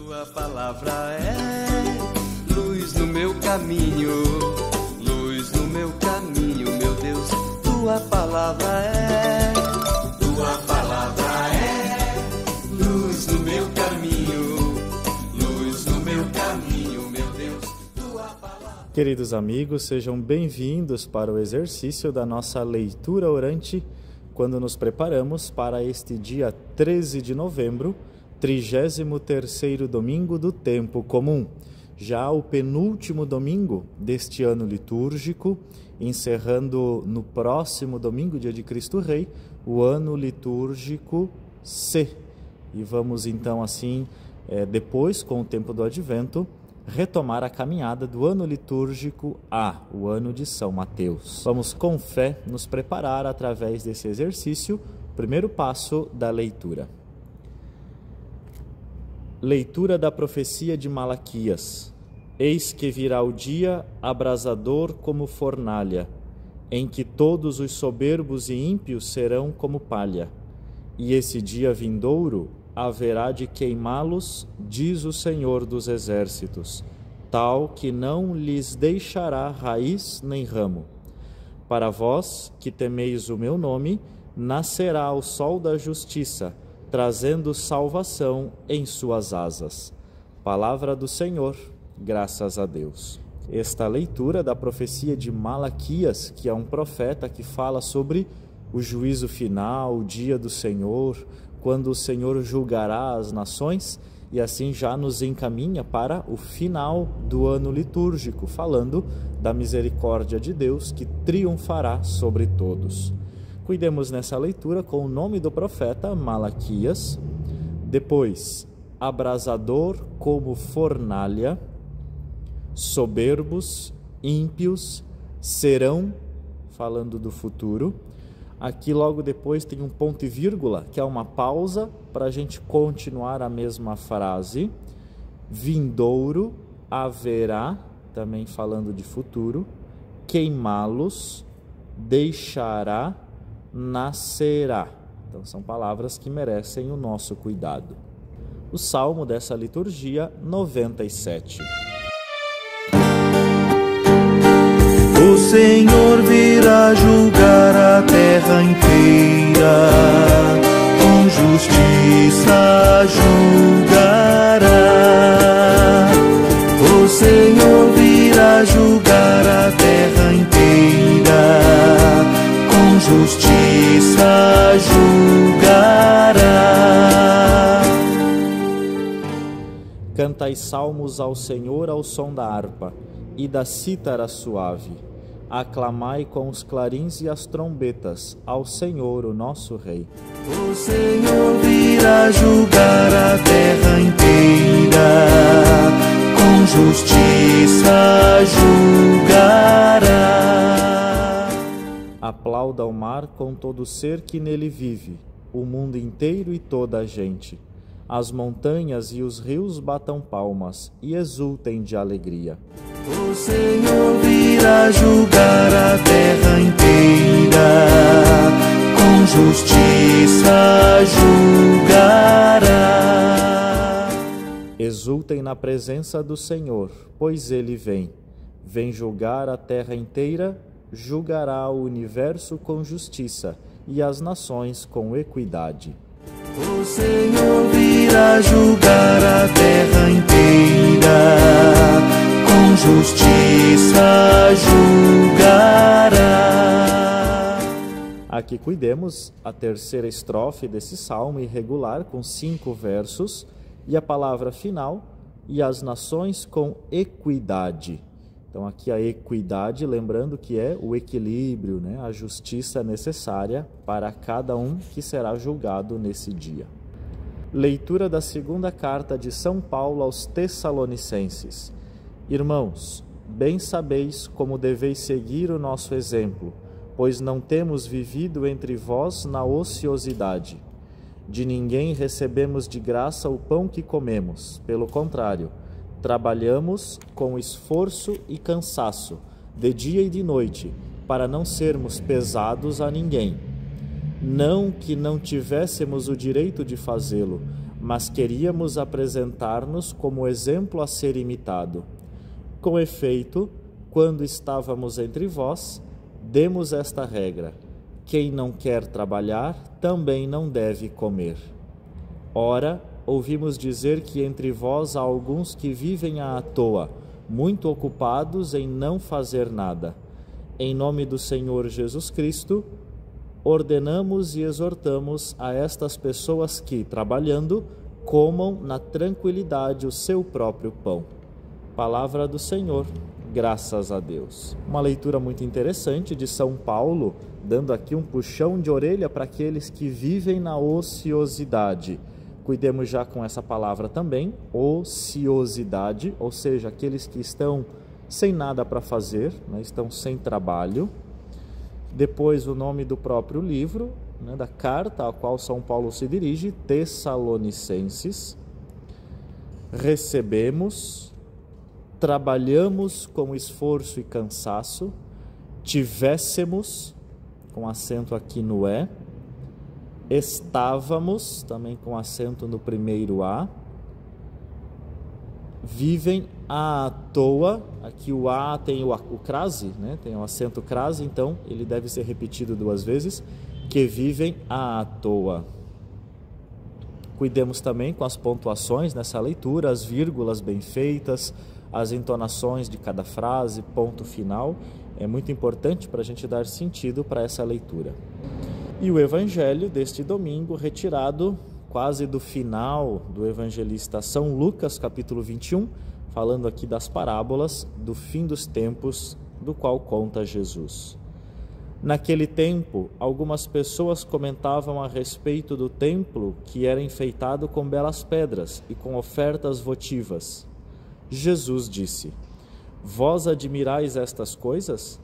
Tua palavra é luz no meu caminho, luz no meu caminho, meu Deus. Tua palavra é luz no meu caminho, luz no meu caminho, meu Deus. Tua palavra. Queridos amigos, sejam bem-vindos para o exercício da nossa leitura orante, quando nos preparamos para este dia 13 de novembro, 33º domingo do tempo comum, já o penúltimo domingo deste ano litúrgico, encerrando no próximo domingo, dia de Cristo Rei, o ano litúrgico C. E vamos então assim, depois, com o tempo do Advento, retomar a caminhada do ano litúrgico A, o ano de São Mateus. Vamos com fé nos preparar através desse exercício, primeiro passo da leitura. Leitura da profecia de Malaquias. Eis que virá o dia abrasador como fornalha, em que todos os soberbos e ímpios serão como palha. E esse dia vindouro haverá de queimá-los, diz o Senhor dos Exércitos, tal que não lhes deixará raiz nem ramo. Para vós, que temeis o meu nome, nascerá o sol da justiça, trazendo salvação em suas asas. Palavra do Senhor, graças a Deus. Esta leitura da profecia de Malaquias, que é um profeta que fala sobre o juízo final, o dia do Senhor, quando o Senhor julgará as nações, e assim já nos encaminha para o final do ano litúrgico, falando da misericórdia de Deus que triunfará sobre todos. Cuidemos nessa leitura com o nome do profeta Malaquias. Depois, abrasador como fornalha, soberbos, ímpios serão, falando do futuro. Aqui logo depois tem um ponto e vírgula, que é uma pausa para a gente continuar a mesma frase. Vindouro haverá, também falando de futuro, queimá-los, deixará, nascerá. Então são palavras que merecem o nosso cuidado. O salmo dessa liturgia, 97. O Senhor virá julgar a terra inteira, com justiça julgará. O Senhor virá julgar a terra inteira, com justiça julgará. Cantai salmos ao Senhor ao som da harpa e da cítara suave. Aclamai com os clarins e as trombetas ao Senhor, o nosso Rei. O Senhor virá julgar a terra inteira, com justiça julgará. Aplauda o mar com todo ser que nele vive, o mundo inteiro e toda a gente. As montanhas e os rios batam palmas e exultem de alegria. O Senhor virá julgar a terra inteira, com justiça julgará. Exultem na presença do Senhor, pois ele vem. Vem julgar a terra inteira, julgará o universo com justiça e as nações com equidade. O Senhor virá julgar a terra inteira, com justiça julgará. Aqui cuidemos a terceira estrofe desse salmo irregular, com 5 versos, e a palavra final, e as nações com equidade. Então aqui a equidade, lembrando que é o equilíbrio, né? A justiça necessária para cada um que será julgado nesse dia. Leitura da segunda carta de São Paulo aos Tessalonicenses. Irmãos, bem sabeis como deveis seguir o nosso exemplo, pois não temos vivido entre vós na ociosidade. De ninguém recebemos de graça o pão que comemos, pelo contrário, trabalhamos com esforço e cansaço, de dia e de noite, para não sermos pesados a ninguém. Não que não tivéssemos o direito de fazê-lo, mas queríamos apresentar-nos como exemplo a ser imitado. Com efeito, quando estávamos entre vós, demos esta regra: quem não quer trabalhar, também não deve comer. Ora, ouvimos dizer que entre vós há alguns que vivem à toa, muito ocupados em não fazer nada. Em nome do Senhor Jesus Cristo, ordenamos e exortamos a estas pessoas que, trabalhando, comam na tranquilidade o seu próprio pão. Palavra do Senhor, graças a Deus. Uma leitura muito interessante de São Paulo, dando aqui um puxão de orelha para aqueles que vivem na ociosidade. Cuidemos já com essa palavra também, ociosidade, ou seja, aqueles que estão sem nada para fazer, né, estão sem trabalho. Depois o nome do próprio livro, né, da carta a qual São Paulo se dirige, Tessalonicenses. Recebemos, trabalhamos com esforço e cansaço, tivéssemos, com acento aqui no é, estávamos, também com acento no primeiro A, vivem à toa, aqui o A tem o crase, né? Tem o acento crase, então ele deve ser repetido 2 vezes, que vivem à toa. Cuidemos também com as pontuações nessa leitura, as vírgulas bem feitas, as entonações de cada frase, ponto final, é muito importante para a gente dar sentido para essa leitura. E o evangelho deste domingo, retirado quase do final do evangelista São Lucas, capítulo 21, falando aqui das parábolas do fim dos tempos, do qual conta Jesus. Naquele tempo, algumas pessoas comentavam a respeito do templo que era enfeitado com belas pedras e com ofertas votivas. Jesus disse: Vós admirais estas coisas?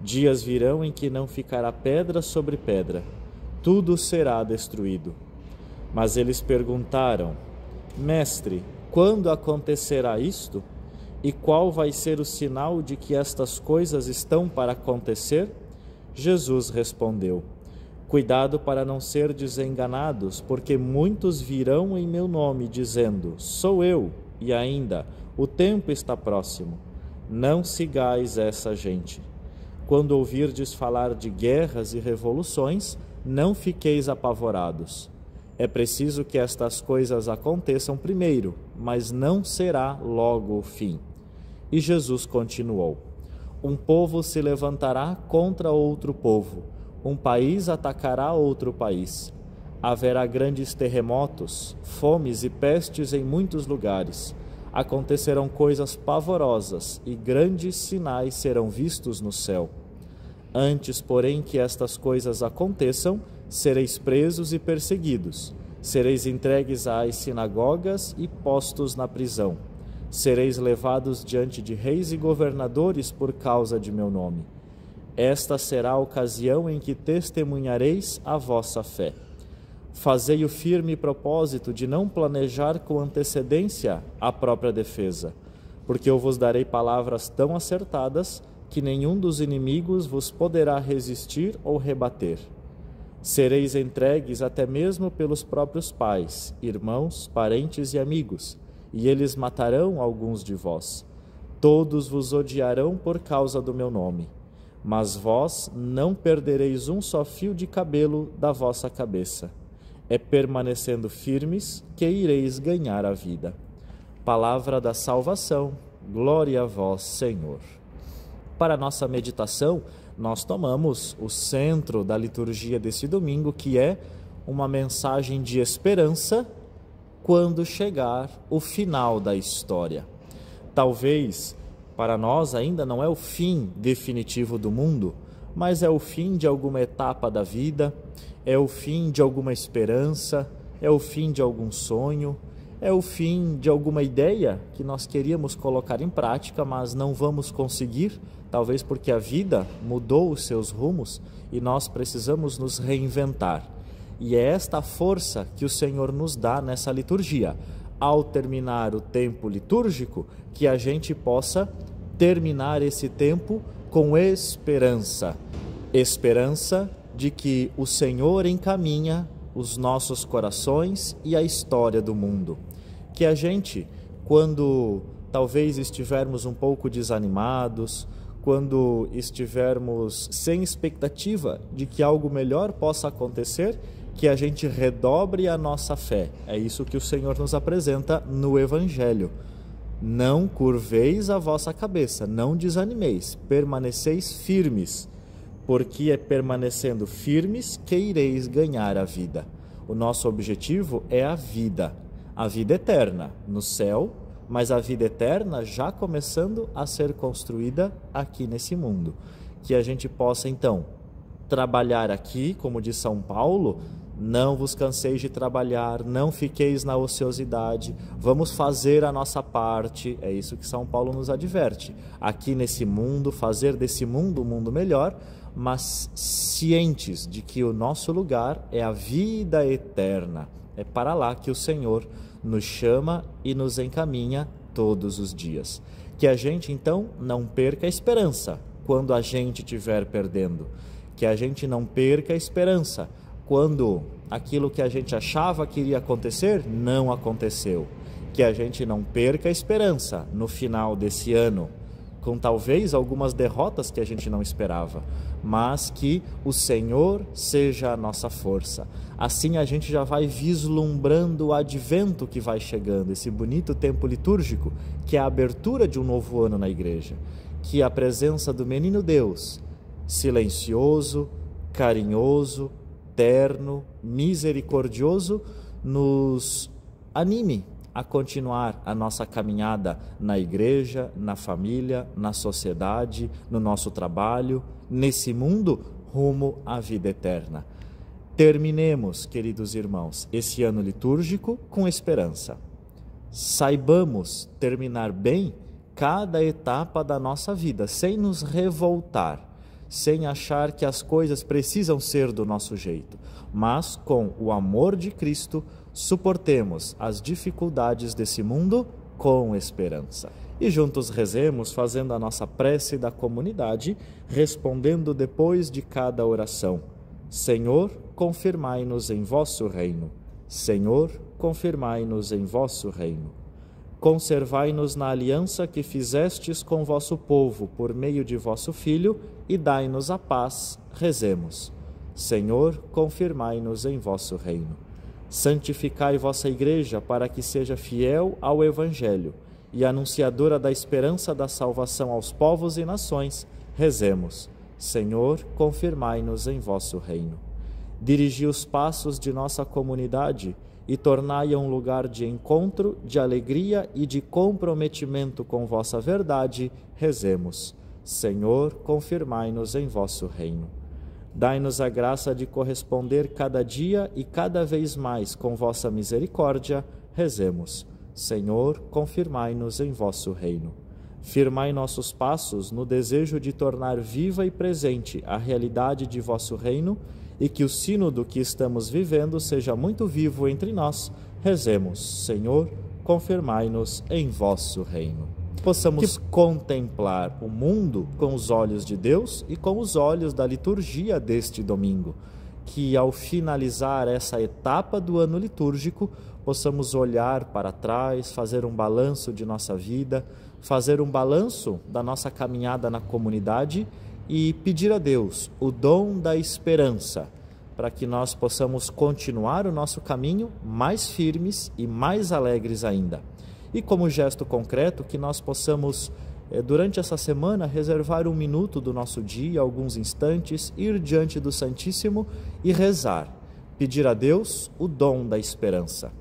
Dias virão em que não ficará pedra sobre pedra, tudo será destruído. Mas eles perguntaram: Mestre, quando acontecerá isto? E qual vai ser o sinal de que estas coisas estão para acontecer? Jesus respondeu: Cuidado para não serdes enganados, porque muitos virão em meu nome, dizendo: Sou eu, e ainda, o tempo está próximo. Não sigais essa gente. Quando ouvirdes falar de guerras e revoluções, não fiqueis apavorados. É preciso que estas coisas aconteçam primeiro, mas não será logo o fim. E Jesus continuou: Um povo se levantará contra outro povo, um país atacará outro país. Haverá grandes terremotos, fomes e pestes em muitos lugares. Acontecerão coisas pavorosas e grandes sinais serão vistos no céu. Antes, porém, que estas coisas aconteçam, sereis presos e perseguidos, sereis entregues às sinagogas e postos na prisão. Sereis levados diante de reis e governadores por causa de meu nome. Esta será a ocasião em que testemunhareis a vossa fé. Fazei o firme propósito de não planejar com antecedência a própria defesa, porque eu vos darei palavras tão acertadas que nenhum dos inimigos vos poderá resistir ou rebater. Sereis entregues até mesmo pelos próprios pais, irmãos, parentes e amigos, e eles matarão alguns de vós. Todos vos odiarão por causa do meu nome, mas vós não perdereis um só fio de cabelo da vossa cabeça. É permanecendo firmes que ireis ganhar a vida. Palavra da salvação, glória a vós, Senhor. Para a nossa meditação, nós tomamos o centro da liturgia desse domingo, que é uma mensagem de esperança quando chegar o final da história. Talvez para nós ainda não é o fim definitivo do mundo, mas é o fim de alguma etapa da vida, é o fim de alguma esperança, é o fim de algum sonho, é o fim de alguma ideia que nós queríamos colocar em prática, mas não vamos conseguir, talvez porque a vida mudou os seus rumos e nós precisamos nos reinventar. E é esta força que o Senhor nos dá nessa liturgia, ao terminar o tempo litúrgico, que a gente possa terminar esse tempo com esperança. Esperança de que o Senhor encaminha os nossos corações e a história do mundo. Que a gente, quando talvez estivermos um pouco desanimados, quando estivermos sem expectativa de que algo melhor possa acontecer, que a gente redobre a nossa fé. É isso que o Senhor nos apresenta no Evangelho. Não curveis a vossa cabeça, não desanimeis, permaneceis firmes, porque é permanecendo firmes que ireis ganhar a vida. O nosso objetivo é a vida eterna no céu, mas a vida eterna já começando a ser construída aqui nesse mundo. Que a gente possa, então, trabalhar aqui, como diz São Paulo, não vos canseis de trabalhar, não fiqueis na ociosidade, vamos fazer a nossa parte, é isso que São Paulo nos adverte. Aqui nesse mundo, fazer desse mundo um mundo melhor, mas cientes de que o nosso lugar é a vida eterna. É para lá que o Senhor nos chama e nos encaminha todos os dias. Que a gente, então, não perca a esperança quando a gente estiver perdendo. Que a gente não perca a esperança quando aquilo que a gente achava que iria acontecer, não aconteceu. Que a gente não perca a esperança no final desse ano, com talvez algumas derrotas que a gente não esperava, mas que o Senhor seja a nossa força. Assim a gente já vai vislumbrando o advento que vai chegando, esse bonito tempo litúrgico, que é a abertura de um novo ano na igreja. Que a presença do Menino Deus, silencioso, carinhoso, terno, misericordioso, nos anime a continuar a nossa caminhada na igreja, na família, na sociedade, no nosso trabalho, nesse mundo, rumo à vida eterna. Terminemos, queridos irmãos, esse ano litúrgico com esperança. Saibamos terminar bem cada etapa da nossa vida, sem nos revoltar, sem achar que as coisas precisam ser do nosso jeito, mas com o amor de Cristo, suportemos as dificuldades desse mundo com esperança. E juntos rezemos, fazendo a nossa prece da comunidade, respondendo depois de cada oração: Senhor, confirmai-nos em vosso reino. Senhor, confirmai-nos em vosso reino. Conservai-nos na aliança que fizestes com vosso povo por meio de vosso Filho e dai-nos a paz. Rezemos. Senhor, confirmai-nos em vosso reino. Santificai vossa Igreja para que seja fiel ao Evangelho e anunciadora da esperança da salvação aos povos e nações. Rezemos. Senhor, confirmai-nos em vosso reino. Dirigi os passos de nossa comunidade e tornai-a um lugar de encontro, de alegria e de comprometimento com vossa verdade. Rezemos. Senhor, confirmai-nos em vosso reino. Dai-nos a graça de corresponder cada dia e cada vez mais com vossa misericórdia. Rezemos. Senhor, confirmai-nos em vosso reino. Firmai nossos passos no desejo de tornar viva e presente a realidade de vosso reino e que o sínodo que estamos vivendo seja muito vivo entre nós. Rezemos. Senhor, confirmai-nos em vosso reino. Possamos contemplar o mundo com os olhos de Deus e com os olhos da liturgia deste domingo. Que ao finalizar essa etapa do ano litúrgico, possamos olhar para trás, fazer um balanço de nossa vida, fazer um balanço da nossa caminhada na comunidade e pedir a Deus o dom da esperança, para que nós possamos continuar o nosso caminho mais firmes e mais alegres ainda. E como gesto concreto, que nós possamos, durante essa semana, reservar um minuto do nosso dia, alguns instantes, ir diante do Santíssimo e rezar, pedir a Deus o dom da esperança.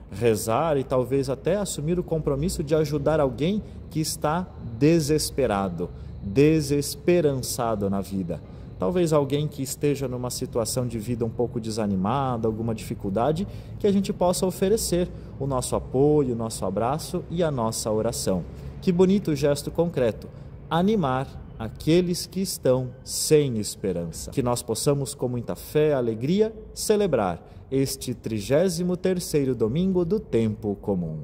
Rezar e talvez até assumir o compromisso de ajudar alguém que está desesperado, desesperançado na vida. Talvez alguém que esteja numa situação de vida um pouco desanimada, alguma dificuldade, que a gente possa oferecer o nosso apoio, o nosso abraço e a nossa oração. Que bonito gesto concreto, animar aqueles que estão sem esperança. Que nós possamos, com muita fé e alegria, celebrar este 33º domingo do tempo comum.